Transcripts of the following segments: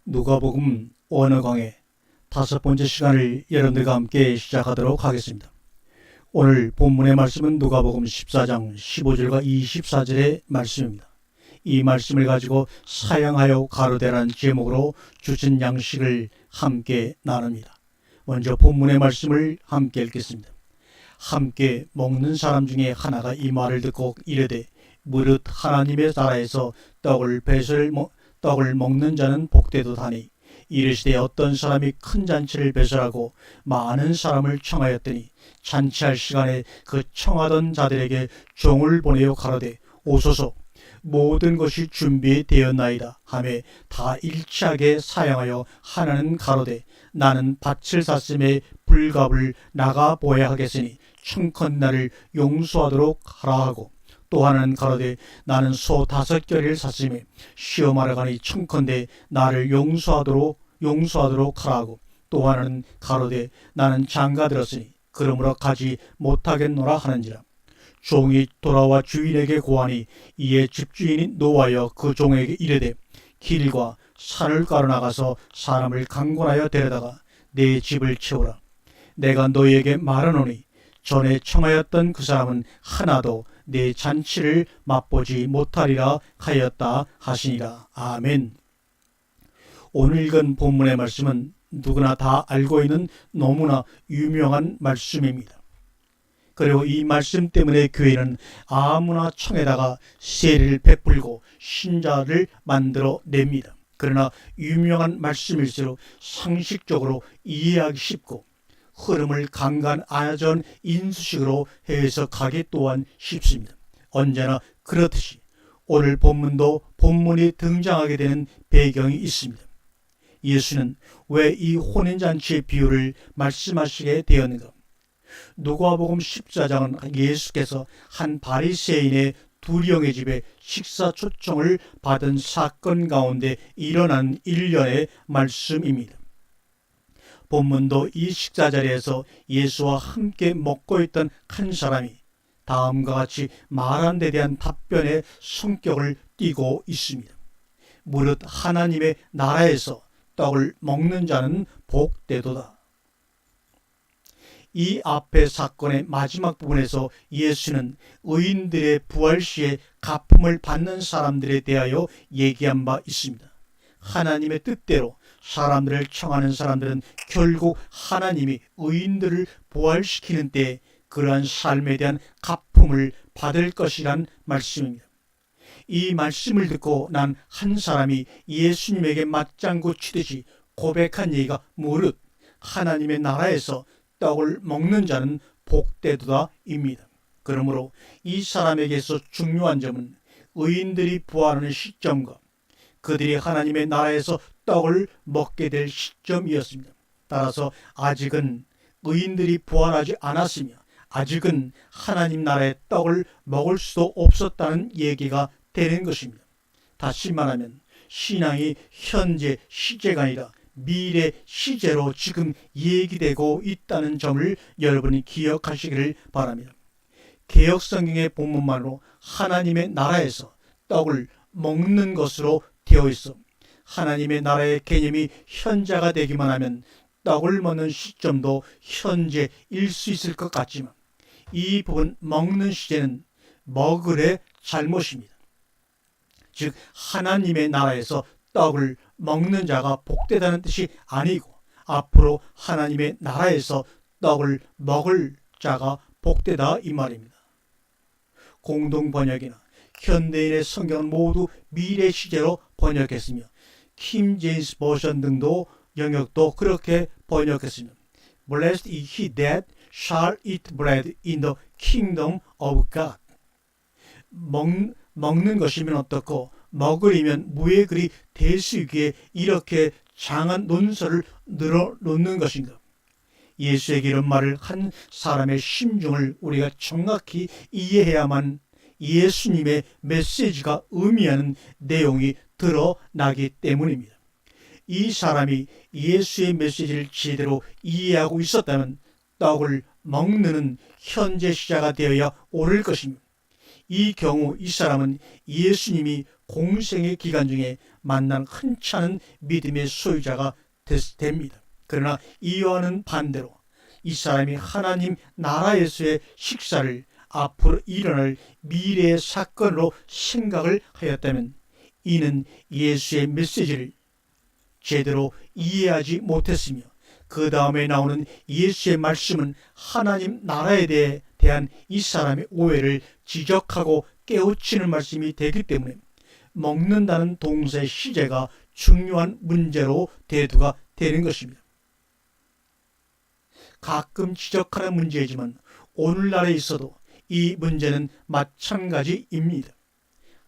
누가복음 언어강의 5번째 시간을 여러분들과 함께 시작하도록 하겠습니다. 오늘 본문의 말씀은 누가복음 14장 15절과 24절의 말씀입니다. 이 말씀을 가지고 사양하여 가로되라는 제목으로 주신 양식을 함께 나눕니다. 먼저 본문의 말씀을 함께 읽겠습니다. 함께 먹는 사람 중에 하나가 이 말을 듣고 이르되 무릇 하나님의 나라에서 떡을 먹는 자는 복되도다니 이르시되 어떤 사람이 큰 잔치를 배설하고 많은 사람을 청하였더니 잔치할 시간에 그 청하던 자들에게 종을 보내어 가로되 오소서 모든 것이 준비되었나이다 하매 다 일치하게 사양하여 하나는 가로되 나는 밭을 샀음에 불갑을 나가 보아야 하겠으니 청컨나를 용서하도록 하라 하고 또 하나는 가로되 나는 소 5겨레를 샀음에 시험하러 가니 청컨대 나를 용서하도록 하라 하고 또 하나는 가로되 나는 장가 들었으니 그러므로 가지 못하겠노라 하는지라. 종이 돌아와 주인에게 고하니 이에 집주인이 노하여 그 종에게 이르되 길과 산을 가로나가서 사람을 강권하여 데려다가 내 집을 채우라. 내가 너희에게 말하노니 전에 청하였던 그 사람은 하나도 내 잔치를 맛보지 못하리라 하였다 하시니라. 아멘. 오늘 읽은 본문의 말씀은 누구나 다 알고 있는 너무나 유명한 말씀입니다. 그리고 이 말씀 때문에 교회는 아무나 청에다가 세례를 베풀고 신자를 만들어 냅니다. 그러나 유명한 말씀일수록 상식적으로 이해하기 쉽고 흐름을 강간아전 인수식으로 해석하기 또한 쉽습니다. 언제나 그렇듯이 오늘 본문도 본문이 등장하게 되는 배경이 있습니다. 예수는 왜 이 혼인잔치의 비유를 말씀하시게 되었는가? 누가복음 14장은 예수께서 한 바리새인의 두령의 집에 식사 초청을 받은 사건 가운데 일어난 일련의 말씀입니다. 본문도 이 식사 자리에서 예수와 함께 먹고 있던 한 사람이 다음과 같이 말한 데 대한 답변의 성격을 띠고 있습니다. 무릇 하나님의 나라에서 떡을 먹는 자는 복되도다. 이 앞의 사건의 마지막 부분에서 예수는 의인들의 부활 시에 갚음을 받는 사람들에 대하여 얘기한 바 있습니다. 하나님의 뜻대로 사람들을 청하는 사람들은 결국 하나님이 의인들을 부활시키는 때에 그러한 삶에 대한 갚음을 받을 것이란 말씀입니다. 이 말씀을 듣고 난 한 사람이 예수님에게 맞장구 치듯이 고백한 얘기가 무릇 하나님의 나라에서 떡을 먹는 자는 복되도다 입니다. 그러므로 이 사람에게서 중요한 점은 의인들이 부활하는 시점과 그들이 하나님의 나라에서 떡을 먹게 될 시점이었습니다. 따라서 아직은 의인들이 부활하지 않았으며 아직은 하나님 나라의 떡을 먹을 수도 없었다는 얘기가 되는 것입니다. 다시 말하면 신앙이 현재 시제가 아니라 미래 시제로 지금 얘기되고 있다는 점을 여러분이 기억하시기를 바랍니다. 개역성경의 본문만으로 하나님의 나라에서 떡을 먹는 것으로 되어 있어 하나님의 나라의 개념이 현재가 되기만 하면 떡을 먹는 시점도 현재일 수 있을 것 같지만 이 부분 먹는 시제는 먹으래 잘못입니다. 즉 하나님의 나라에서 떡을 먹는 자가 복되다는 뜻이 아니고 앞으로 하나님의 나라에서 떡을 먹을 자가 복되다 이 말입니다. 공동번역이나 현대인의 성경은 모두 미래 시제로 번역했으며 킴 제임스 버전 등도 영역도 그렇게 번역했습니다. Blessed is he that shall eat bread in the kingdom of God. 먹는 것이면 어떻고 먹으리면 무에 그리 될 수 있기에 이렇게 장한 논설을 늘어놓는 것인가? 예수에게 이런 말을 한 사람의 심중을 우리가 정확히 이해해야만 예수님의 메시지가 의미하는 내용이 드러나기 때문입니다. 이 사람이 예수의 메시지를 제대로 이해하고 있었다면 떡을 먹는 현재 시자가 되어야 옳을 것입니다. 이 경우 이 사람은 예수님이 공생의 기간 중에 만난 흔치 않은 믿음의 소유자가 됩니다. 그러나 이와는 반대로 이 사람이 하나님 나라에서의 식사를 앞으로 일어날 미래의 사건으로 생각을 하였다면 이는 예수의 메시지를 제대로 이해하지 못했으며 그 다음에 나오는 예수의 말씀은 하나님 나라에 대한 이 사람의 오해를 지적하고 깨우치는 말씀이 되기 때문에 먹는다는 동사의 시제가 중요한 문제로 대두가 되는 것입니다. 가끔 지적하는 문제이지만 오늘날에 있어도 이 문제는 마찬가지입니다.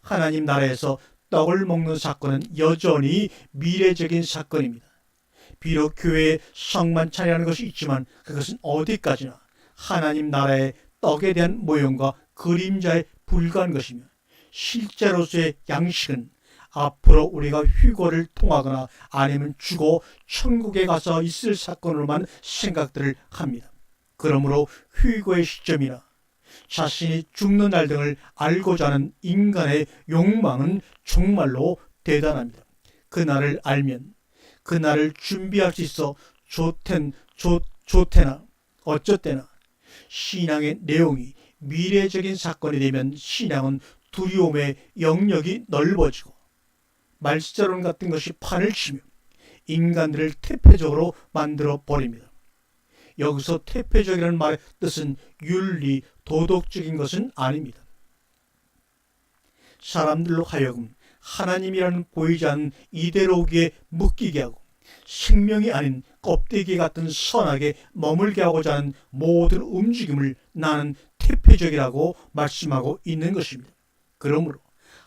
하나님 나라에서 떡을 먹는 사건은 여전히 미래적인 사건입니다. 비록 교회에 성만 차리하는 것이 있지만 그것은 어디까지나 하나님 나라의 떡에 대한 모형과 그림자에 불과한 것이며 실제로서의 양식은 앞으로 우리가 휴거를 통하거나 아니면 죽어 천국에 가서 있을 사건으로만 생각들을 합니다. 그러므로 휴거의 시점이나 자신이 죽는 날 등을 알고자 하는 인간의 욕망은 정말로 대단합니다. 그날을 알면 그날을 준비할 수 있어 좋대나 어쩌대나 신앙의 내용이 미래적인 사건이 되면 신앙은 두려움의 영역이 넓어지고 말세론 같은 것이 판을 치며 인간들을 태폐적으로 만들어 버립니다. 여기서 태폐적이라는 말의 뜻은 윤리, 도덕적인 것은 아닙니다. 사람들로 하여금 하나님이라는 보이지 않는 이데올로기에 묶이게 하고 생명이 아닌 껍데기 같은 선악에 머물게 하고자 하는 모든 움직임을 나는 태폐적이라고 말씀하고 있는 것입니다. 그러므로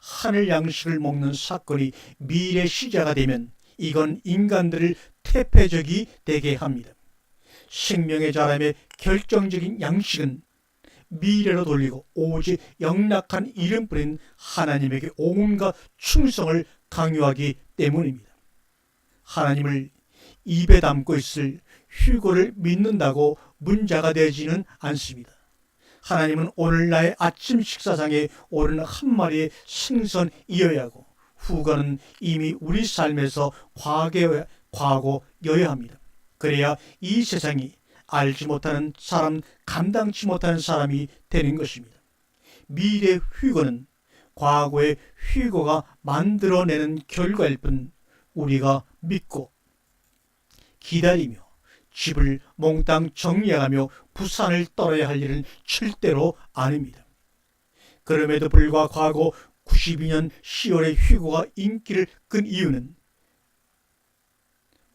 하늘 양식을 먹는 사건이 미래 시제가 되면 이건 인간들을 태폐적이 되게 합니다. 생명의 자람의 결정적인 양식은 미래로 돌리고 오직 영락한 이름뿐인 하나님에게 온갖 충성을 강요하기 때문입니다. 하나님을 입에 담고 있을 휴거를 믿는다고 문제가 되지는 않습니다. 하나님은 오늘 나의 아침 식사상에 오르는 한 마리의 생선이어야 하고 후거는 이미 우리 삶에서 과거여야 합니다. 그래야 이 세상이 알지 못하는 사람, 감당치 못하는 사람이 되는 것입니다. 미래 휴거는 과거의 휴거가 만들어내는 결과일 뿐 우리가 믿고 기다리며 집을 몽땅 정리하며 부산을 떨어야 할 일은 절대로 아닙니다. 그럼에도 불구하고 과거 92년 10월의 휴거가 인기를 끈 이유는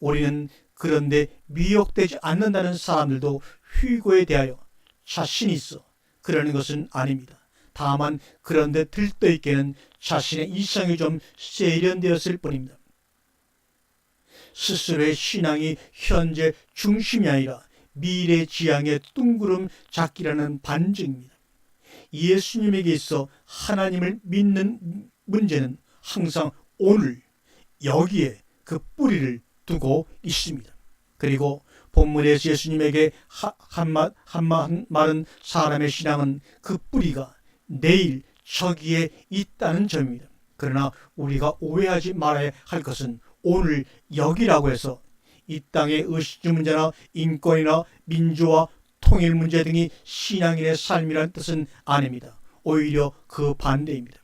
우리는 그런데 미혹되지 않는다는 사람들도 휴거에 대하여 자신이 있어 그러는 것은 아닙니다. 다만 그런데 들떠있게는 자신의 이성이 좀 세련되었을 뿐입니다. 스스로의 신앙이 현재 중심이 아니라 미래 지향의 둥그름 잡기라는 반증입니다. 예수님에게 있어 하나님을 믿는 문제는 항상 오늘 여기에 그 뿌리를 두고 있습니다. 그리고 본문에서 예수님에게 한 말은 사람의 신앙은 그 뿌리가 내일 저기에 있다는 점입니다. 그러나 우리가 오해하지 말아야 할 것은 오늘 여기라고 해서 이 땅의 의식 문제나 인권이나 민주화 통일 문제 등이 신앙인의 삶이라는 뜻은 아닙니다. 오히려 그 반대입니다.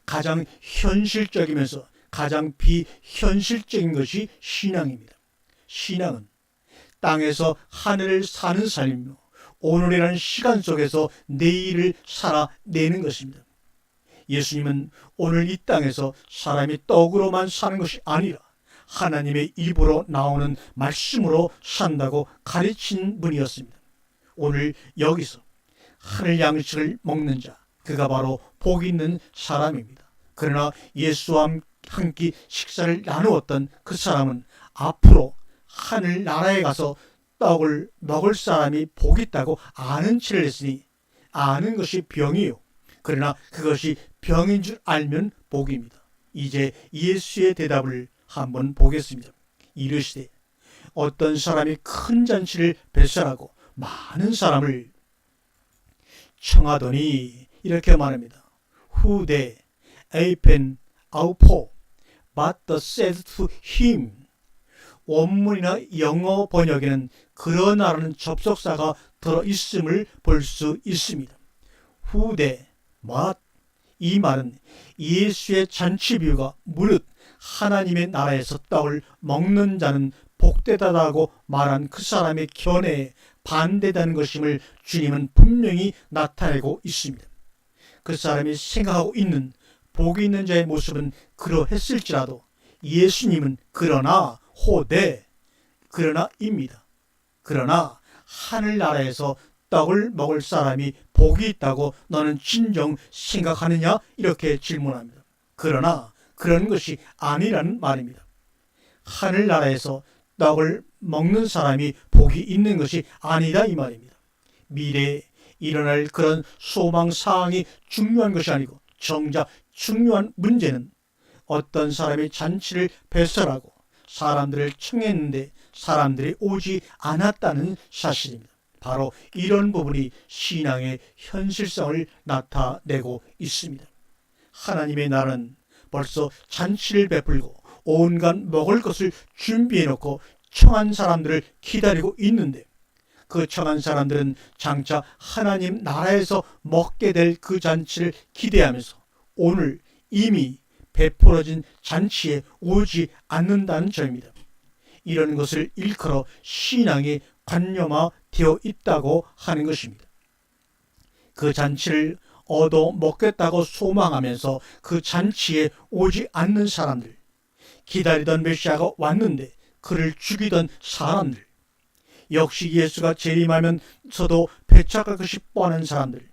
가장 현실적이면서 가장 비현실적인 것이 신앙입니다. 신앙은 땅에서 하늘을 사는 삶이며 오늘이라는 시간 속에서 내일을 살아내는 것입니다. 예수님은 오늘 이 땅에서 사람이 떡으로만 사는 것이 아니라 하나님의 입으로 나오는 말씀으로 산다고 가르친 분이었습니다. 오늘 여기서 하늘 양식을 먹는 자, 그가 바로 복 있는 사람입니다. 그러나 예수와 한 끼 식사를 나누었던 그 사람은 앞으로 하늘 나라에 가서 떡을 먹을 사람이 복 있다고 아는 체를 했으니 아는 것이 병이요. 그러나 그것이 병인 줄 알면 복입니다. 이제 예수의 대답을 한번 보겠습니다. 이르시되 어떤 사람이 큰 잔치를 배설하고 많은 사람을 청하더니 이렇게 말합니다. who they apen outpour, but the said to him. 원문이나 영어 번역에는 그러나라는 접속사가 들어있음을 볼 수 있습니다. who they, what? 이 말은 예수의 잔치 비유가 무릇 하나님의 나라에서 떡을 먹는 자는 복되다라고 말한 그 사람의 견해에 반대되는 것임을 주님은 분명히 나타내고 있습니다. 그 사람이 생각하고 있는 복이 있는 자의 모습은 그러했을지라도 예수님은 그러나 호대, 그러나입니다. 그러나 하늘나라에서 떡을 먹을 사람이 복이 있다고 너는 진정 생각하느냐? 이렇게 질문합니다. 그러나 그런 것이 아니라는 말입니다. 하늘나라에서 떡을 먹는 사람이 복이 있는 것이 아니다 이 말입니다. 미래에 일어날 그런 소망사항이 중요한 것이 아니고 정작 중요한 문제는 어떤 사람이 잔치를 배설하고 사람들을 청했는데 사람들이 오지 않았다는 사실입니다. 바로 이런 부분이 신앙의 현실성을 나타내고 있습니다. 하나님의 나라는 벌써 잔치를 베풀고 온갖 먹을 것을 준비해놓고 청한 사람들을 기다리고 있는데 그 청한 사람들은 장차 하나님 나라에서 먹게 될 그 잔치를 기대하면서 오늘 이미 베풀어진 잔치에 오지 않는다는 점입니다. 이런 것을 일컬어 신앙이 관념화되어 있다고 하는 것입니다. 그 잔치를 얻어 먹겠다고 소망하면서 그 잔치에 오지 않는 사람들, 기다리던 메시아가 왔는데 그를 죽이던 사람들, 역시 예수가 재림하면서도 배척할 것이 뻔한 사람들,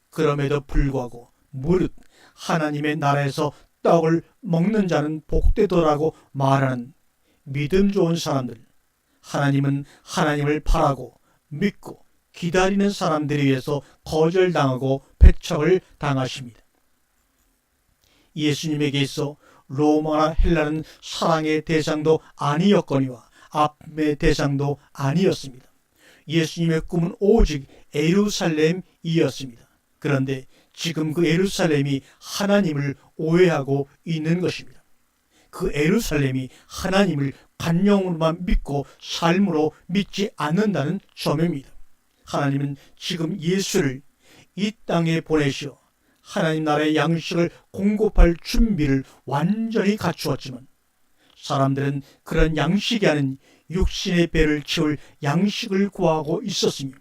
그럼에도 불구하고 무릇 하나님의 나라에서 떡을 먹는 자는 복되더라고 말하는 믿음 좋은 사람들, 하나님은 하나님을 바라고 믿고 기다리는 사람들에 의해서 거절당하고 배척을 당하십니다. 예수님에게 있어 로마나 헬라는 사랑의 대상도 아니었거니와 아픔의 대상도 아니었습니다. 예수님의 꿈은 오직 예루살렘이었습니다. 그런데 지금 그 예루살렘이 하나님을 오해하고 있는 것입니다. 그 예루살렘이 하나님을 관념으로만 믿고 삶으로 믿지 않는다는 점입니다. 하나님은 지금 예수를 이 땅에 보내시어 하나님 나라의 양식을 공급할 준비를 완전히 갖추었지만 사람들은 그런 양식이 아닌 육신의 배를 채울 양식을 구하고 있었으며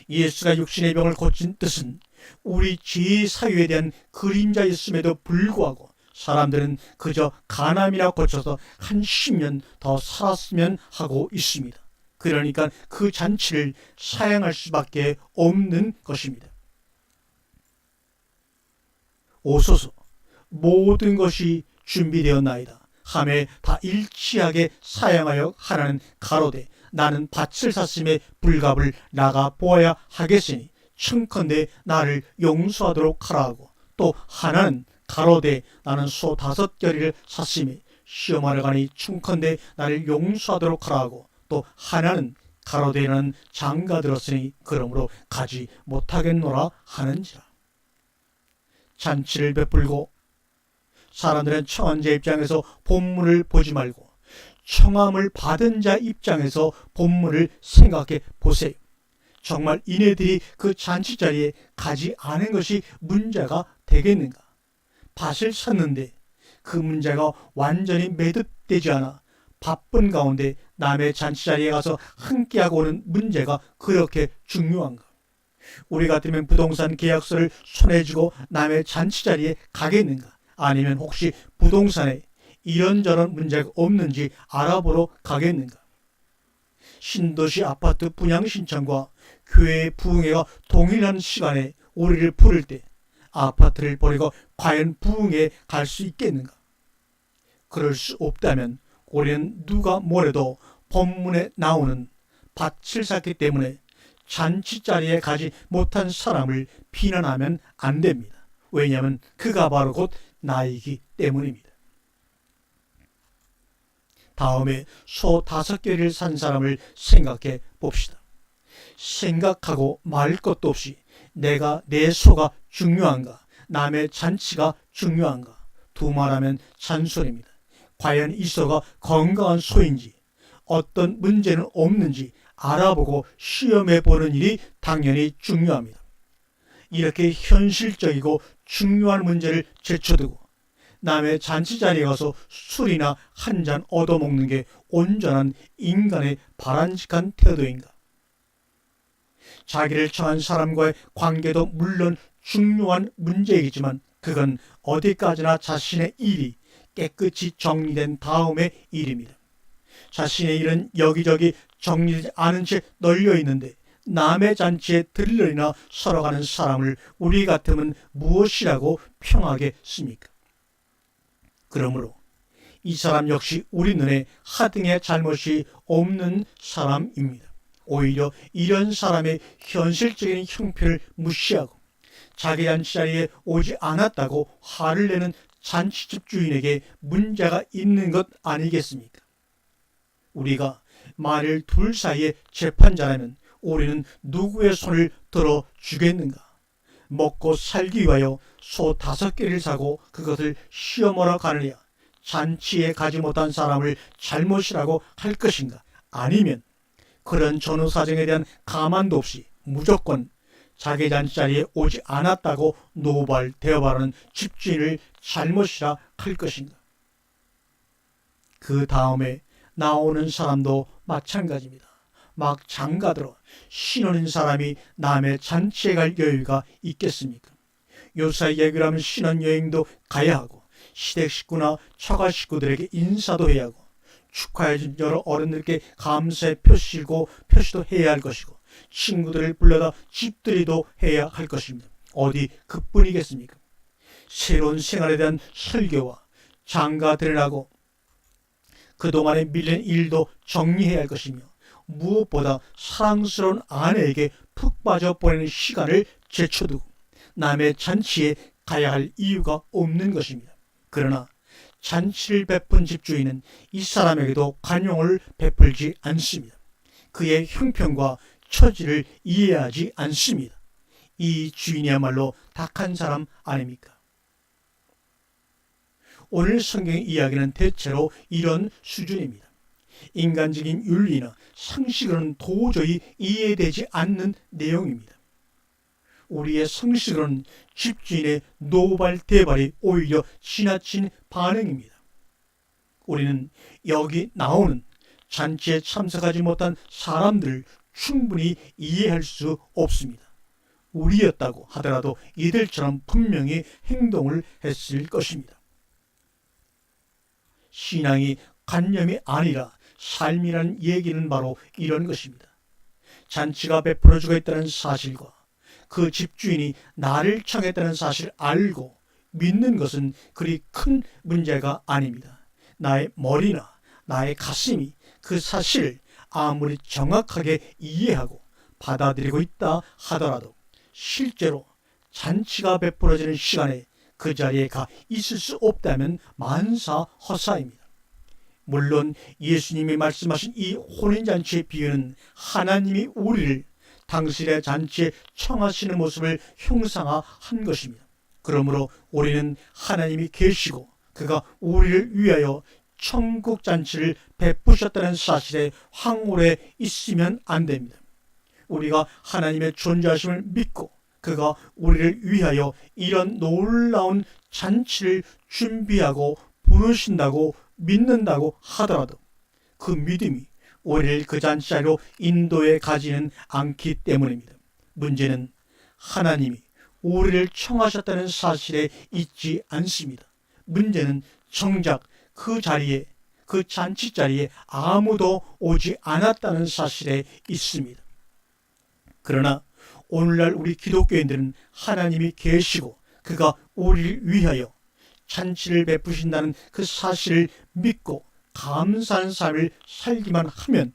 예수가 육신의 병을 고친 뜻은 우리 죄의 사유에 대한 그림자였음에도 불구하고 사람들은 그저 간암이나 고쳐서 한 10년 더 살았으면 하고 있습니다. 그러니까 그 잔치를 사양할 수밖에 없는 것입니다. 오소서 모든 것이 준비되었나이다 하매 다 일치하게 사양하여 하나는 가로되 나는 밭을 샀음에 불갑을 나가 보아야 하겠으니 청컨대 나를 용서하도록 하라 하고 또 하나는 가로되 나는 소 5겨리를 샀음에 시험하러 가니 청컨대 나를 용서하도록 하라 하고 또 하나는 가로되 나는 장가 들었으니 그러므로 가지 못하겠노라 하는지라. 잔치를 베풀고 사람들은 청한 자 입장에서 본문을 보지 말고 청함을 받은 자 입장에서 본문을 생각해 보세요. 정말 이네들이 그 잔치 자리에 가지 않은 것이 문제가 되겠는가? 밭을 샀는데 그 문제가 완전히 매듭되지 않아 바쁜 가운데 남의 잔치 자리에 가서 함께하고 오는 문제가 그렇게 중요한가? 우리 같으면 부동산 계약서를 손에 쥐고 남의 잔치 자리에 가겠는가? 아니면 혹시 부동산에 이런저런 문제가 없는지 알아보러 가겠는가? 신도시 아파트 분양 신청과 교회의 부흥회가 동일한 시간에 우리를 부를 때 아파트를 버리고 과연 부흥회에 갈 수 있겠는가? 그럴 수 없다면 우리는 누가 뭐래도 본문에 나오는 밭을 샀기 때문에 잔치 자리에 가지 못한 사람을 비난하면 안 됩니다. 왜냐하면 그가 바로 곧 나이기 때문입니다. 다음에 소 5겨리를 산 사람을 생각해 봅시다. 생각하고 말 것도 없이 내가 내 소가 중요한가, 남의 잔치가 중요한가? 두말하면 잔소리입니다. 과연 이 소가 건강한 소인지, 어떤 문제는 없는지 알아보고 시험해 보는 일이 당연히 중요합니다. 이렇게 현실적이고 중요한 문제를 제쳐두고 남의 잔치 자리에 가서 술이나 한 잔 얻어먹는 게 온전한 인간의 바람직한 태도인가? 자기를 청한 사람과의 관계도 물론 중요한 문제이지만 그건 어디까지나 자신의 일이 깨끗이 정리된 다음의 일입니다. 자신의 일은 여기저기 정리되지 않은 채 널려 있는데 남의 잔치에 들러리나 서러가는 사람을 우리 같으면 무엇이라고 평하겠습니까? 그러므로 이 사람 역시 우리 눈에 하등의 잘못이 없는 사람입니다. 오히려 이런 사람의 현실적인 형편을 무시하고 자기 잔치 자리에 오지 않았다고 화를 내는 잔치집 주인에게 문제가 있는 것 아니겠습니까? 우리가 만일 둘 사이에 재판자라면 우리는 누구의 손을 들어주겠는가? 먹고 살기 위하여 소 5개를 사고 그것을 시험하러 가느냐? 잔치에 가지 못한 사람을 잘못이라고 할 것인가? 아니면 그런 전후 사정에 대한 가만도 없이 무조건 자기 잔치 자리에 오지 않았다고 노발대발하는 집주인을 잘못이라 할 것인가? 그 다음에 나오는 사람도 마찬가지입니다. 막 장가들어 신혼인 사람이 남의 잔치에 갈 여유가 있겠습니까? 요사이 얘기라면 신혼여행도 가야 하고 시댁 식구나 처가 식구들에게 인사도 해야 하고 축하해준 여러 어른들께 감사의 표시고 표시도 해야 할 것이고 친구들을 불러다 집들이도 해야 할 것입니다. 어디 그뿐이겠습니까? 새로운 생활에 대한 설교와 장가 들으라고 그동안에 밀린 일도 정리해야 할 것이며 무엇보다 사랑스러운 아내에게 푹 빠져 보내는 시간을 제쳐두고 남의 잔치에 가야 할 이유가 없는 것입니다. 그러나 잔치를 베푼 집주인은 이 사람에게도 관용을 베풀지 않습니다. 그의 형편과 처지를 이해하지 않습니다. 이 주인이야말로 닭한 사람 아닙니까? 오늘 성경의 이야기는 대체로 이런 수준입니다. 인간적인 윤리나 상식으로는 도저히 이해되지 않는 내용입니다. 우리의 상식으로는 집주인의 노발대발이 오히려 지나친 반응입니다. 우리는 여기 나오는 잔치에 참석하지 못한 사람들을 충분히 이해할 수 없습니다. 우리였다고 하더라도 이들처럼 분명히 행동을 했을 것입니다. 신앙이 관념이 아니라 삶이라는 얘기는 바로 이런 것입니다. 잔치가 베풀어지고 있다는 사실과 그 집주인이 나를 청했다는 사실을 알고 믿는 것은 그리 큰 문제가 아닙니다. 나의 머리나 나의 가슴이 그 사실을 아무리 정확하게 이해하고 받아들이고 있다 하더라도 실제로 잔치가 베풀어지는 시간에 그 자리에 가 있을 수 없다면 만사허사입니다. 물론 예수님이 말씀하신 이 혼인잔치의 비유는 하나님이 우리를 당신의 잔치에 청하시는 모습을 형상화한 것입니다. 그러므로 우리는 하나님이 계시고 그가 우리를 위하여 천국 잔치를 베푸셨다는 사실에 황홀해 있으면 안 됩니다. 우리가 하나님의 존재하심을 믿고 그가 우리를 위하여 이런 놀라운 잔치를 준비하고 부르신다고 믿는다고 하더라도 그 믿음이 우리를 그 잔치자리로 인도해 가지는 않기 때문입니다. 문제는 하나님이 우리를 청하셨다는 사실에 있지 않습니다. 문제는 정작 그 자리에, 그 잔치자리에 아무도 오지 않았다는 사실에 있습니다. 그러나 오늘날 우리 기독교인들은 하나님이 계시고 그가 우리를 위하여 잔치를 베푸신다는 그 사실을 믿고 감사한 삶을 살기만 하면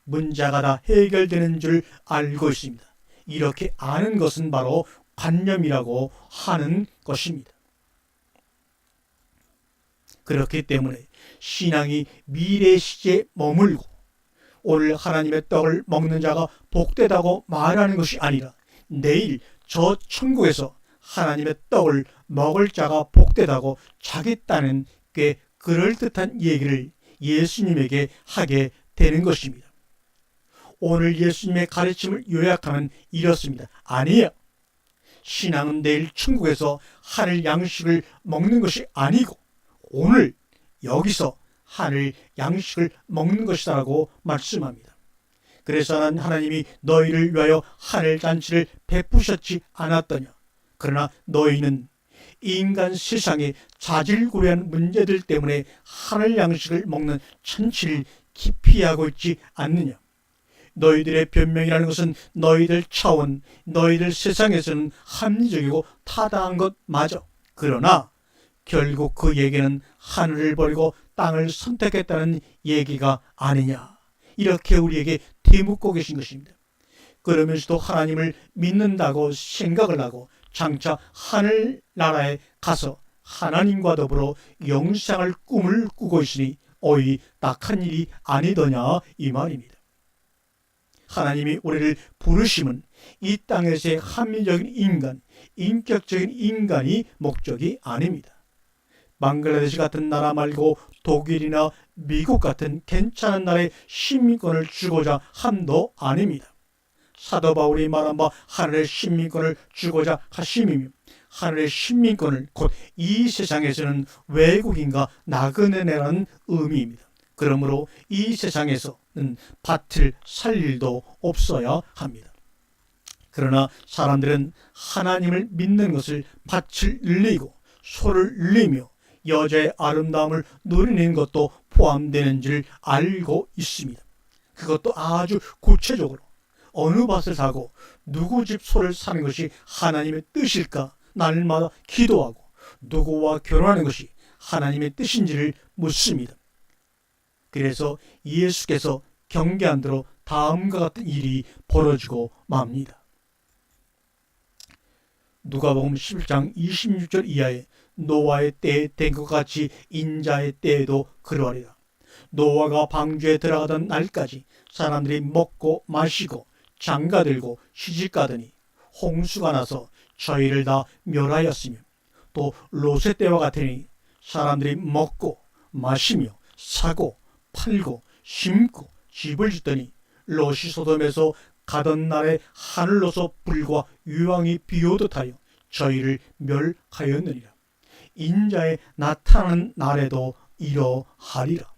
문제가 다 해결되는 줄 알고 있습니다. 이렇게 아는 것은 바로 관념이라고 하는 것입니다. 그렇기 때문에 신앙이 미래 시제에 머물고 오늘 하나님의 떡을 먹는 자가 복되다고 말하는 것이 아니라 내일 저 천국에서 하나님의 떡을 먹을 자가 복되다고 자기 딴엔 꽤 그럴듯한 얘기를 예수님에게 하게 되는 것입니다. 오늘 예수님의 가르침을 요약하면 이렇습니다. 아니에요. 신앙은 내일 천국에서 하늘 양식을 먹는 것이 아니고 오늘 여기서 하늘 양식을 먹는 것이라고 말씀합니다. 그래서 하나님이 너희를 위하여 하늘 잔치를 베푸셨지 않았더냐. 그러나 너희는 인간 세상의 자질구레한 문제들 때문에 하늘 양식을 먹는 잔치를 기피하고 있지 않느냐. 너희들의 변명이라는 것은 너희들 차원, 너희들 세상에서는 합리적이고 타당한 것 맞아. 그러나 결국 그 얘기는 하늘을 버리고 땅을 선택했다는 얘기가 아니냐. 이렇게 우리에게 되묻고 계신 것입니다. 그러면서도 하나님을 믿는다고 생각을 하고 장차 하늘나라에 가서 하나님과 더불어 영생할 꿈을 꾸고 있으니 어이 낙한 일이 아니더냐 이 말입니다. 하나님이 우리를 부르심은 이 땅에서의 합리적인 인간, 인격적인 인간이 목적이 아닙니다. 방글라데시 같은 나라 말고 독일이나 미국 같은 괜찮은 나라의 시민권을 주고자 함도 아닙니다. 사도 바울이 말한 바 하늘의 시민권을 주고자 하심이며 하늘의 시민권을 곧 이 세상에서는 외국인과 나그네라는 의미입니다. 그러므로 이 세상에서는 밭을 살 일도 없어야 합니다. 그러나 사람들은 하나님을 믿는 것을 밭을 늘리고 소를 늘리며 여자의 아름다움을 누리는 것도 포함되는 줄 알고 있습니다. 그것도 아주 구체적으로 어느 밭을 사고 누구 집 소를 사는 것이 하나님의 뜻일까 날마다 기도하고 누구와 결혼하는 것이 하나님의 뜻인지를 묻습니다. 그래서 예수께서 경계한 대로 다음과 같은 일이 벌어지고 맙니다. 누가복음 11장 26절 이하에 노아의 때에 된 것 같이 인자의 때에도 그러하리라. 노아가 방주에 들어가던 날까지 사람들이 먹고 마시고 장가들고 시집가더니 홍수가 나서 저희를 다 멸하였으며 또 롯의 때와 같으니 사람들이 먹고 마시며 사고 팔고 심고 집을 짓더니 롯이 소돔에서 가던 날에 하늘로서 불과 유황이 비오듯 하여 저희를 멸하였느니라. 인자의 나타나는 날에도 이러하리라.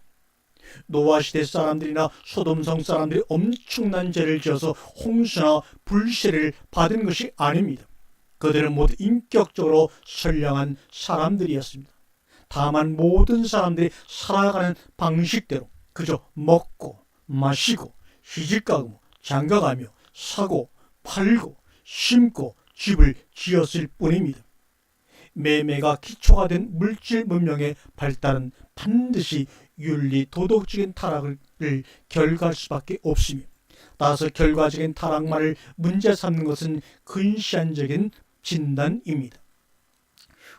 노아 시대 사람들이나 소돔성 사람들이 엄청난 죄를 지어서 홍수나 불세를 받은 것이 아닙니다. 그들은 모두 인격적으로 선량한 사람들이었습니다. 다만 모든 사람들이 살아가는 방식대로 그저 먹고 마시고 시집가고 장가가며 사고 팔고 심고 집을 지었을 뿐입니다. 매매가 기초가 된 물질 문명의 발달은 반드시 윤리 도덕적인 타락을 결과할 수밖에 없으며 따라서 결과적인 타락만을 문제 삼는 것은 근시안적인 진단입니다.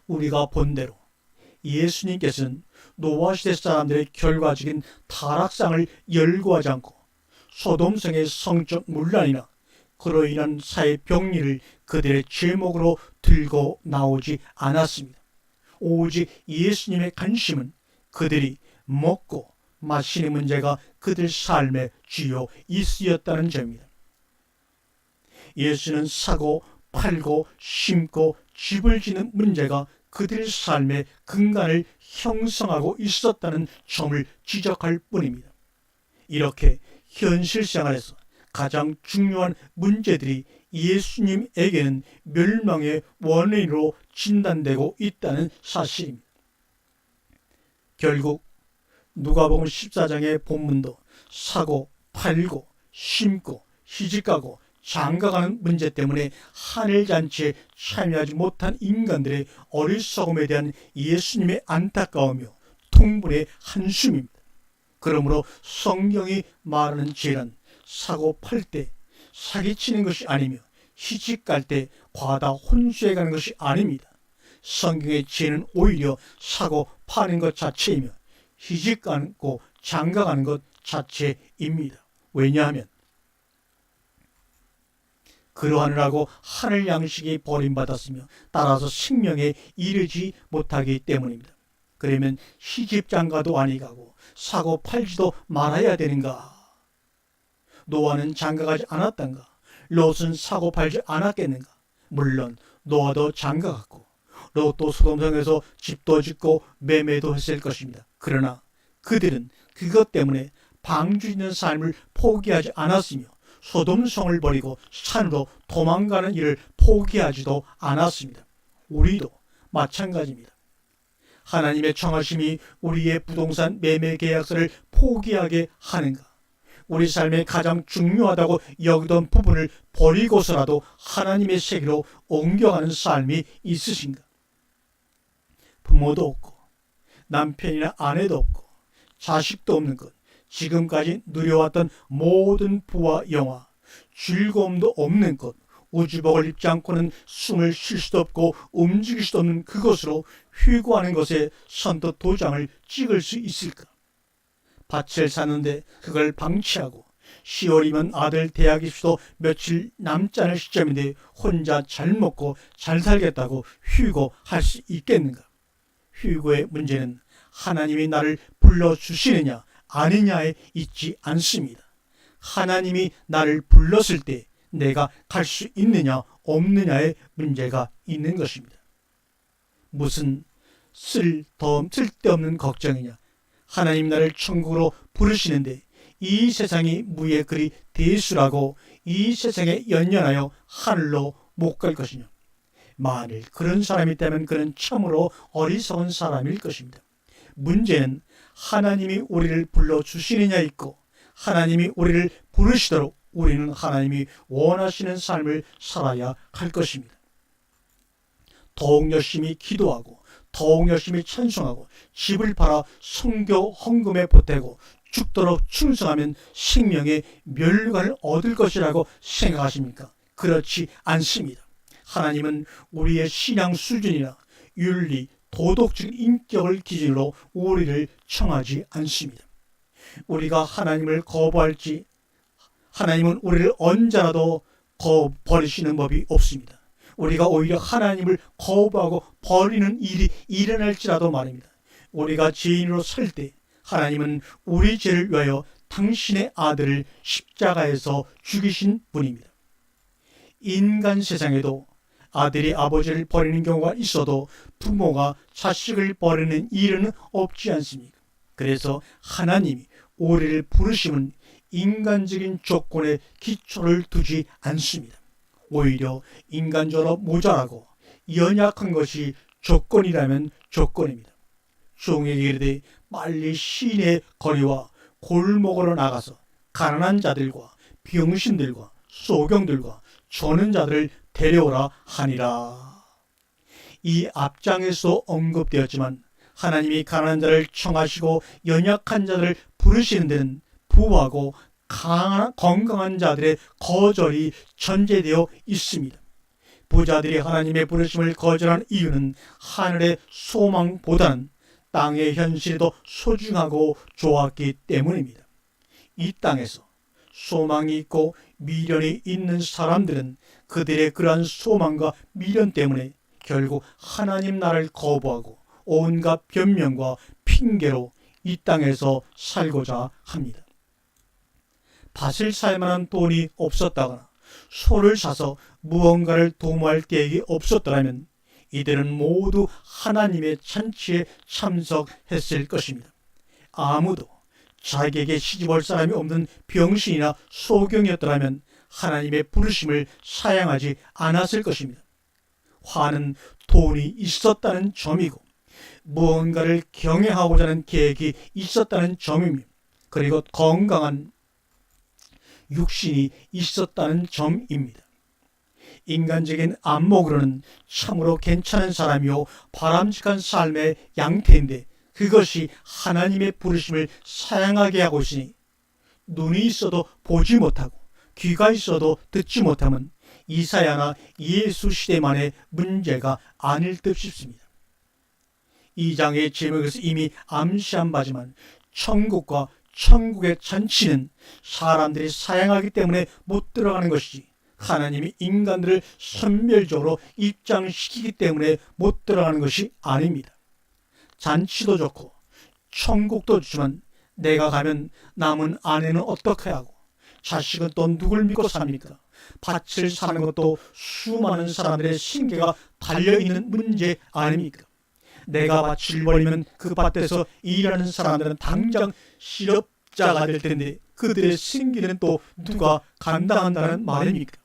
우리가 본대로 예수님께서는 노아 시대 사람들의 결과적인 타락상을 열거하지 않고 소돔성의 성적 문란이나 그로 인한 사회 병리를 그들의 제목으로 들고 나오지 않았습니다. 오직 예수님의 관심은 그들이 먹고 마시는 문제가 그들 삶의 주요 이슈였다는 점입니다. 예수는 사고 팔고 심고 집을 짓는 문제가 그들 삶의 근간을 형성하고 있었다는 점을 지적할 뿐입니다. 이렇게 현실 생활에서 가장 중요한 문제들이 예수님에게는 멸망의 원인으로 진단되고 있다는 사실입니다. 결국 누가복음 14장의 본문도 사고 팔고 심고 시집가고 장가가는 문제 때문에 하늘잔치에 참여하지 못한 인간들의 어리석음에 대한 예수님의 안타까우며 통분의 한숨입니다. 그러므로 성경이 말하는 죄란 사고 팔 때 사기치는 것이 아니며 시집갈 때 과다 혼수해 가는 것이 아닙니다. 성경의 죄는 오히려 사고 파는 것 자체이며 시집가고 장가가는 것 자체입니다. 왜냐하면 그러하느라고 하늘 양식이 버림받았으며 따라서 생명에 이르지 못하기 때문입니다. 그러면 시집장가도 아니 가고 사고 팔지도 말아야 되는가? 노아는 장가가지 않았던가? 롯은 사고 팔지 않았겠는가? 물론 노아도 장가갔고 롯도 소돔성에서 집도 짓고 매매도 했을 것입니다. 그러나 그들은 그것 때문에 방주 있는 삶을 포기하지 않았으며 소돔성을 버리고 산으로 도망가는 일을 포기하지도 않았습니다. 우리도 마찬가지입니다. 하나님의 청하심이 우리의 부동산 매매 계약서를 포기하게 하는가? 우리 삶에 가장 중요하다고 여기던 부분을 버리고서라도 하나님의 세계로 옮겨가는 삶이 있으신가? 부모도 없고 남편이나 아내도 없고 자식도 없는 것, 지금까지 누려왔던 모든 부와 영화, 즐거움도 없는 것, 우주복을 입지 않고는 숨을 쉴 수도 없고 움직일 수도 없는 그것으로 휴거하는 것에 선뜻 도장을 찍을 수 있을까? 밭을 사는데 그걸 방치하고 10월이면 아들 대학 입시도 며칠 남지 않을 시점인데 혼자 잘 먹고 잘 살겠다고 휴거할 수 있겠는가? 휴거의 문제는 하나님이 나를 불러주시느냐 아니냐에 있지 않습니다. 하나님이 나를 불렀을 때 내가 갈 수 있느냐 없느냐의 문제가 있는 것입니다. 무슨 쓸데없는 걱정이냐. 하나님 나를 천국으로 부르시는데 이 세상이 무의 그리 대수라고 이 세상에 연연하여 하늘로 못 갈 것이냐. 만일 그런 사람이 있다면 그는 참으로 어리석은 사람일 것입니다. 문제는 하나님이 우리를 불러주시느냐 있고 하나님이 우리를 부르시도록 우리는 하나님이 원하시는 삶을 살아야 할 것입니다. 더욱 열심히 기도하고 더욱 열심히 찬송하고 집을 팔아 선교 헌금에 보태고 죽도록 충성하면 생명의 멸관을 얻을 것이라고 생각하십니까? 그렇지 않습니다. 하나님은 우리의 신앙 수준이나 윤리, 도덕적인 인격을 기준으로 우리를 청하지 않습니다. 우리가 하나님을 거부할지 하나님은 우리를 언제라도 버리시는 법이 없습니다. 우리가 오히려 하나님을 거부하고 버리는 일이 일어날지라도 말입니다. 우리가 죄인으로 살 때 하나님은 우리 죄를 위하여 당신의 아들을 십자가에서 죽이신 분입니다. 인간 세상에도 아들이 아버지를 버리는 경우가 있어도 부모가 자식을 버리는 일은 없지 않습니까? 그래서 하나님이 우리를 부르심은 인간적인 조건에 기초를 두지 않습니다. 오히려 인간적으로 모자라고 연약한 것이 조건이라면 조건입니다. 종에게 이르되 빨리 시내 거리와 골목으로 나가서 가난한 자들과 병신들과 소경들과 조는 자들을 데려오라 하니라. 이 앞장에서 언급되었지만 하나님이 가난한 자를 청하시고 연약한 자들을 부르시는 데는 부하고 건강한 자들의 거절이 전제되어 있습니다. 부자들이 하나님의 부르심을 거절한 이유는 하늘의 소망보다는 땅의 현실이 더 소중하고 좋았기 때문입니다. 이 땅에서 소망이 있고 미련이 있는 사람들은 그들의 그러한 소망과 미련 때문에 결국 하나님 나라를 거부하고 온갖 변명과 핑계로 이 땅에서 살고자 합니다. 밭을 살 만한 돈이 없었다거나 소를 사서 무언가를 도모할 계획이 없었더라면 이들은 모두 하나님의 잔치에 참석했을 것입니다. 아무도 자기에게 시집올 사람이 없는 병신이나 소경이었더라면 하나님의 부르심을 사양하지 않았을 것입니다. 화는 돈이 있었다는 점이고 무언가를 경영하고자 하는 계획이 있었다는 점입니다. 그리고 건강한 육신이 있었다는 점입니다. 인간적인 안목으로는 참으로 괜찮은 사람이요 바람직한 삶의 양태인데 그것이 하나님의 부르심을 사양하게 하고 있으니 눈이 있어도 보지 못하고 귀가 있어도 듣지 못하면 이사야나 예수 시대만의 문제가 아닐 듯 싶습니다. 이 장의 제목에서 이미 암시한 바지만 천국과 천국의 잔치는 사람들이 사양하기 때문에 못 들어가는 것이지 하나님이 인간들을 선별적으로 입장시키기 때문에 못 들어가는 것이 아닙니다. 잔치도 좋고 천국도 좋지만 내가 가면 남은 아내는 어떻게 하고 자식은 또 누굴 믿고 삽니까? 밭을 사는 것도 수많은 사람들의 생계가 달려있는 문제 아닙니까? 내가 밭을 버리면 그 밭에서 일하는 사람들은 당장 실업자가 될 텐데 그들의 생계는 또 누가 감당한다는 말입니까?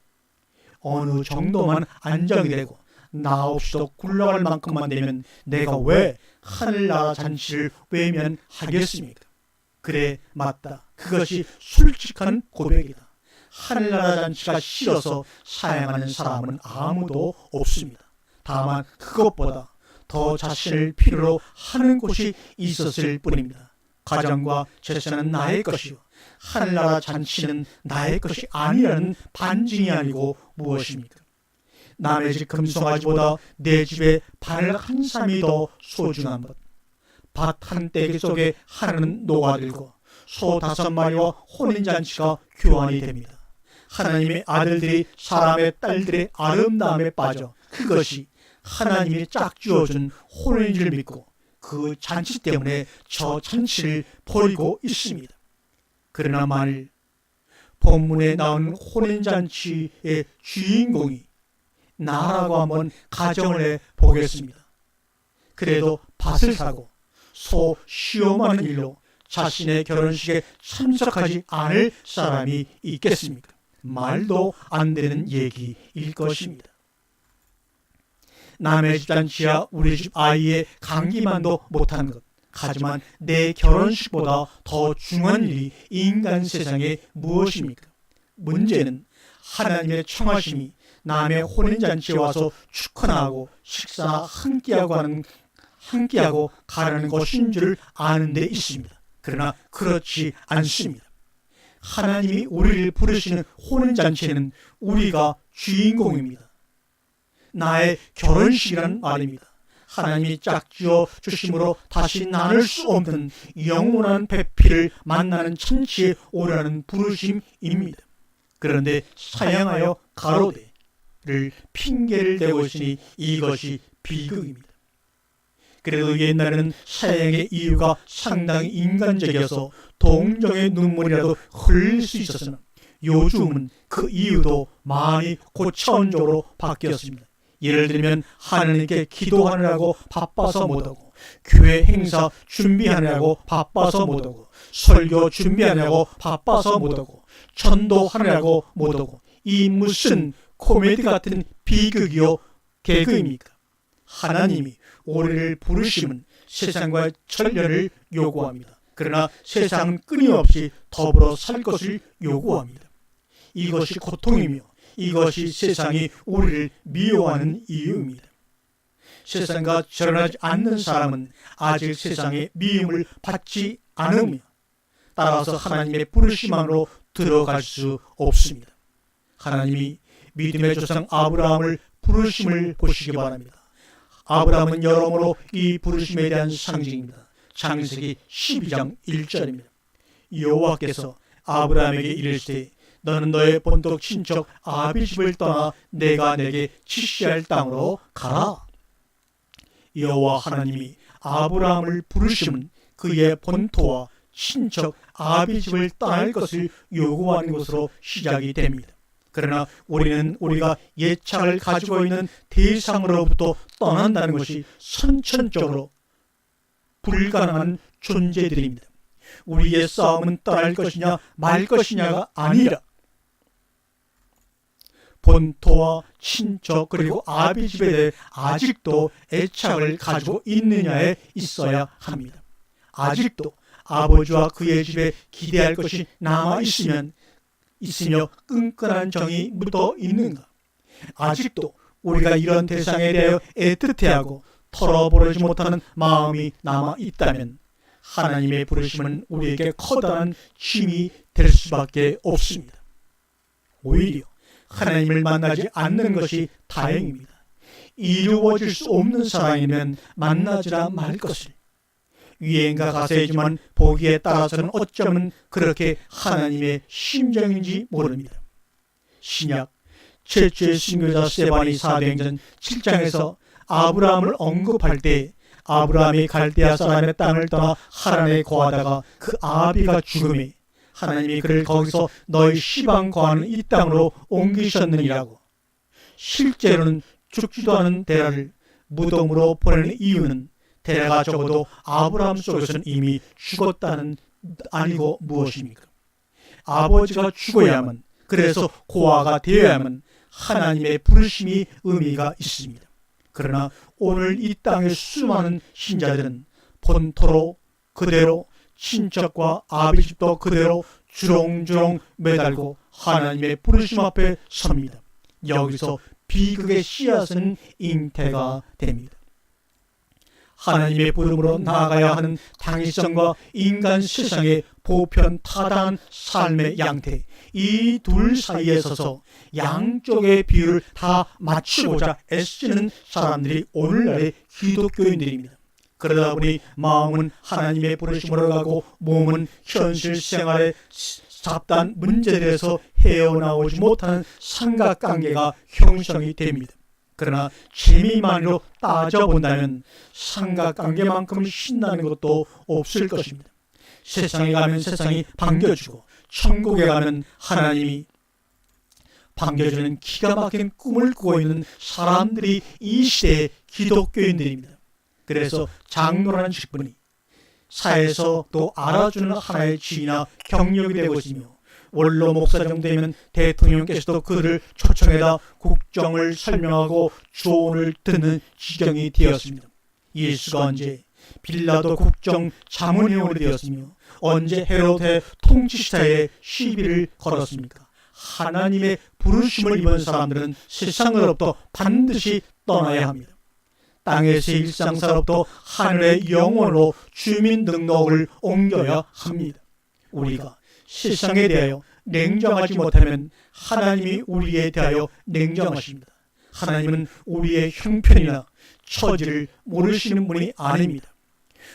어느 정도만 안정이 되고 나 없이도 굴러갈 만큼만 되면 내가 왜 하늘나라 잔치를 외면하겠습니까? 그래, 맞다. 그것이 솔직한 고백이다. 하늘나라 잔치가 싫어서 사양하는 사람은 아무도 없습니다. 다만 그것보다 더 자신을 필요로 하는 곳이 있었을 뿐입니다. 가정과 재산은 나의 것이요 하늘나라 잔치는 나의 것이 아니라는 반증이 아니고 무엇입니까? 남의 집 금송아지보다 내 집에 발 한 쌈이 더 소중한 것. 밭 한 떼기 속에 하늘은 녹아들고 소 5마리와 혼인잔치가 교환이 됩니다. 하나님의 아들들이 사람의 딸들의 아름다움에 빠져 그것이 하나님이 짝지어준 혼인인 줄 믿고 그 잔치 때문에 저 잔치를 버리고 있습니다. 그러나 만일 본문에 나오는 혼인잔치의 주인공이 나라고 한번 가정을 해보겠습니다. 그래도 밭을 사고 소 시험하는 일로 자신의 결혼식에 참석하지 않을 사람이 있겠습니까? 말도 안 되는 얘기일 것입니다. 남의 집 잔치야 우리 집 아이의 감기만도 못한 것. 하지만 내 결혼식보다 더 중요한 일이 인간 세상에 무엇입니까? 문제는 하나님의 청하심이 남의 혼인잔치에 와서 축하나 하고 식사나 함께하고 가라는 것인 줄 아는 데 있습니다. 그러나 그렇지 않습니다. 하나님이 우리를 부르시는 혼인잔치에는 우리가 주인공입니다. 나의 결혼식이란 말입니다. 하나님이 짝지어 주심으로 다시 나눌 수 없는 영원한 배필을 만나는 잔치에 오라는 부르심입니다. 그런데 사양하여 가로되를 핑계를 대고 있으니 이것이 비극입니다. 그래도 옛날에는 사양의 이유가 상당히 인간적이어서 동정의 눈물이라도 흘릴 수 있었으나 요즘은 그 이유도 많이 고차원적으로 바뀌었습니다. 예를 들면 하나님께 기도하느라고 바빠서 못하고 교회 행사 준비하느라고 바빠서 못하고 설교 준비하느라고 바빠서 못하고 전도하느라고 못하고 이 무슨 코미디 같은 비극이요 개그입니까? 하나님이 우리를 부르심은 세상과 천련을 요구합니다. 그러나 세상은 끊임없이 더불어 살 것을 요구합니다. 이것이 고통이며 이것이 세상이 우리를 미워하는 이유입니다. 세상과 결혼하지 않는 사람은 아직 세상의 미움을 받지 않으며 따라서 하나님의 부르심으로 들어갈 수 없습니다. 하나님이 믿음의 조상 아브라함을 부르심을 보시기 바랍니다. 아브라함은 여러모로 이 부르심에 대한 상징입니다. 창세기 12장 1절입니다. 여호와께서 아브라함에게 이르시되 너는 너의 본토 친척 아비 집을 떠나 내가 내게 지시할 땅으로 가라. 여호와 하나님이 아브라함을 부르심은 그의 본토와 친척 아비 집을 떠날 것을 요구하는 것으로 시작이 됩니다. 그러나 우리는 우리가 예착을 가지고 있는 대상으로부터 떠난다는 것이 선천적으로 불가능한 존재들입니다. 우리의 싸움은 떠날 것이냐 말 것이냐가 아니라 본토와 친척 그리고 아비 집에 대해 아직도 애착을 가지고 있느냐에 있어야 합니다. 아직도 아버지와 그의 집에 기대할 것이 있으며 끈끈한 정이 묻어 있는가? 아직도 우리가 이런 대상에 대하여 애틋해하고 털어버리지 못하는 마음이 남아 있다면 하나님의 부르심은 우리에게 커다란 짐이 될 수밖에 없습니다. 오히려 하나님을 만나지 않는 것이 다행입니다. 이루어질 수 없는 사랑이면 만나지나 말 것을. 유행가 가사이지만 보기에 따라서는 어쩌면 그렇게 하나님의 심정인지 모릅니다. 신약 최초의 순교자 스데반이 사도행전 7장에서 아브라함을 언급할 때 아브라함이 갈대아 사람의 땅을 떠나 하란에 거하다가 그 아비가 죽음에 하나님이 그를 거기서 너희 시방 거하는 이 땅으로 옮기셨느니라고. 실제로는 죽지도 않은 데라를 무덤으로 보내는 이유는 데라가 적어도 아브라함 속에서는 이미 죽었다는 아니고 무엇입니까? 아버지가 죽어야만, 그래서 고아가 되어야만 하나님의 부르심이 의미가 있습니다. 그러나 오늘 이 땅의 수많은 신자들은 본토로 그대로 친척과 아비집도 그대로 주렁주렁 매달고 하나님의 부르심 앞에 섭니다. 여기서 비극의 씨앗은 잉태가 됩니다. 하나님의 부름으로 나아가야 하는 당위성과 인간 세상의 보편 타당한 삶의 양태, 이 둘 사이에 서서 양쪽의 비율을 다 맞추고자 애쓰는 사람들이 오늘날의 기독교인들입니다. 그러다 보니 마음은 하나님의 부르심으로 가고 몸은 현실 생활의 잡다한 문제들에서 헤어나오지 못하는 삼각관계가 형성이 됩니다. 그러나 재미만으로 따져본다면 삼각관계만큼 신나는 것도 없을 것입니다. 세상에 가면 세상이 반겨주고 천국에 가면 하나님이 반겨주는 기가 막힌 꿈을 꾸고 있는 사람들이 이 시대의 기독교인들입니다. 그래서 장로라는 직분이 사회에서 또 알아주는 하나의 지위나 경력이 되고 있으며 원로 목사 정도 되면 대통령께서도 그를 초청해다 국정을 설명하고 조언을 듣는 지경이 되었습니다. 예수가 언제 빌라도 국정 자문위원이 되었으며 언제 헤롯의 통치시대에 시비를 걸었습니까? 하나님의 부르심을 입은 사람들은 세상으로부터 반드시 떠나야 합니다. 땅에서의 일상사로부터 하늘의 영원으로 주민등록을 옮겨야 합니다. 우리가 세상에 대하여 냉정하지 못하면 하나님이 우리에 대하여 냉정하십니다. 하나님은 우리의 형편이나 처지를 모르시는 분이 아닙니다.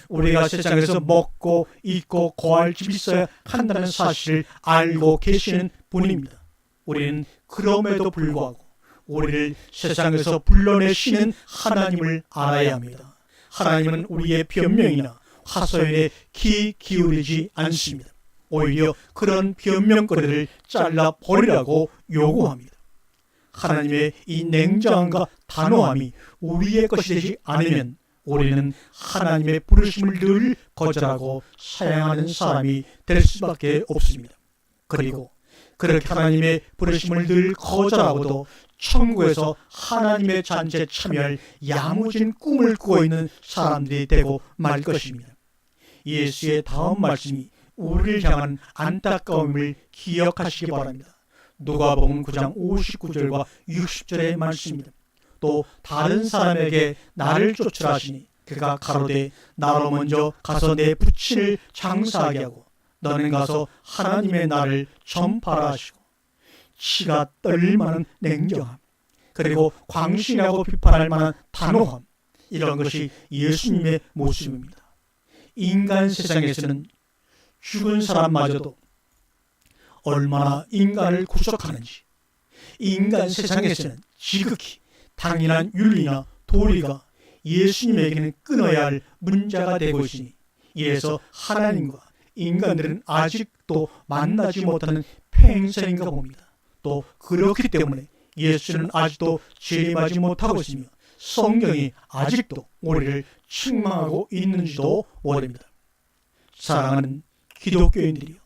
우리가 세상에서 먹고 입고 거할 집이 있어야 한다는 사실을 알고 계시는 분입니다. 우리는 그럼에도 불구하고 우리를 세상에서 불러내시는 하나님을 알아야 합니다. 하나님은 우리의 변명이나 하소연에 귀 기울이지 않습니다. 오히려 그런 변명거리를 잘라버리라고 요구합니다. 하나님의 이 냉정함과 단호함이 우리의 것이 되지 않으면 우리는 하나님의 부르심을 늘 거절하고 사양하는 사람이 될 수밖에 없습니다. 그리고 그렇게 하나님의 부르심을 늘 거절하고도 천국에서 하나님의 잔치에 참여할 야무진 꿈을 꾸고 있는 사람들이 되고 말 것입니다. 예수의 다음 말씀이 우리를 향한 안타까움을 기억하시기 바랍니다. 누가복음 9장 59절과 60절의 말씀입니다. 또 다른 사람에게 나를 쫓으라 하시니 그가 가로되 나로 먼저 가서 내 부친을 장사하게 하고 너는 가서 하나님의 나를 전파라 하시고, 치가 떨릴 만한 냉정함, 그리고 광신하고 비판할 만한 단호함, 이런 것이 예수님의 모습입니다. 인간 세상에서는 죽은 사람마저도 얼마나 인간을 구속하는지, 인간 세상에서는 지극히 당연한 윤리나 도리가 예수님에게는 끊어야 할 문제가 되고 있으니, 이래서 하나님과 인간들은 아직도 만나지 못하는 팽생인가 봅니다. 또 그렇기 때문에 예수는 아직도 재림하지 못하고 있으며 성경이 아직도 우리를 책망하고 있는지도 모릅니다. 사랑하는 기독교인들이여,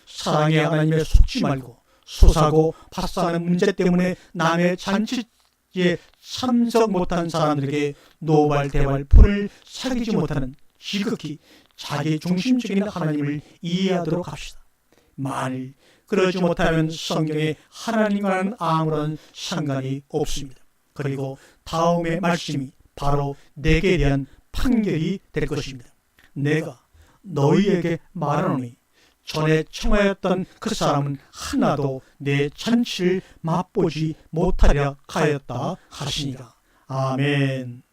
사랑의 하나님에 속지 말고 소사고 파사하는 문제 때문에 남의 잔치에 참석 못한 사람들에게 노발대발 풀을 사귀지 못하는 지극히 자기 중심적인 하나님을 이해하도록 합시다. 만일 그러지 못하면 성경에 하나님과는 아무런 상관이 없습니다. 그리고 다음의 말씀이 바로 내게 대한 판결이 될 것입니다. 내가 너희에게 말하노니 전에 청하였던 그 사람은 하나도 내 잔치를 맛보지 못하려 하였다 하시니라. 아멘.